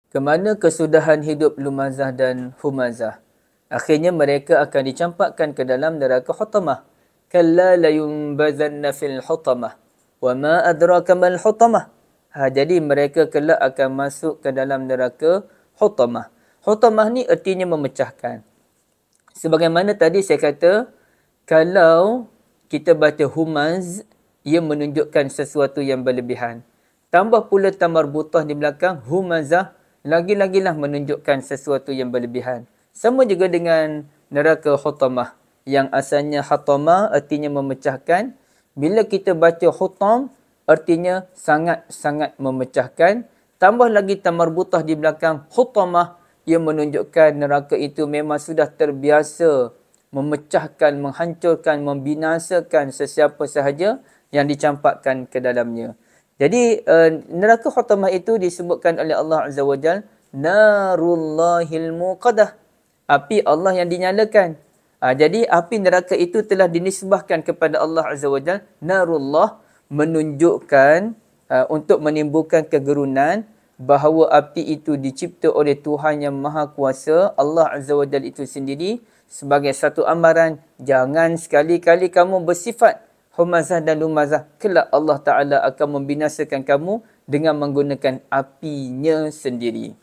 ke mana kesudahan hidup Lumazah dan Humazah. Akhirnya mereka akan dicampakkan ke dalam neraka Hutamah. Kalla layunbazanna fil Hutamah. Wa ma adraka mal Hutamah. Jadi mereka kelak akan masuk ke dalam neraka Hutamah. Hutamah ni artinya memecahkan. Sebagaimana tadi saya kata, kalau kita baca humaz, ia menunjukkan sesuatu yang berlebihan. Tambah pula tamarbutah di belakang, humazah, lagi-lagilah menunjukkan sesuatu yang berlebihan. Sama juga dengan neraka Hutamah. Yang asalnya Hatamah artinya memecahkan. Bila kita baca Hutam, artinya sangat-sangat memecahkan. Tambah lagi tamarbutah di belakang Hutamah, ia menunjukkan neraka itu memang sudah terbiasa memecahkan, menghancurkan, membinasakan sesiapa sahaja yang dicampakkan ke dalamnya. Jadi neraka Hutamah itu disebutkan oleh Allah Azza wa Jal Narullahil Muqadah. Api Allah yang dinyalakan. Jadi api neraka itu telah dinisbahkan kepada Allah Azza wa Jal. Narullah menunjukkan untuk menimbulkan kegerunan bahawa api itu dicipta oleh Tuhan yang Maha Kuasa, Allah Azza wa Jalla itu sendiri, sebagai satu amaran, jangan sekali-kali kamu bersifat Humazah dan Lumazah. Kelak Allah Ta'ala akan membinasakan kamu dengan menggunakan apinya sendiri.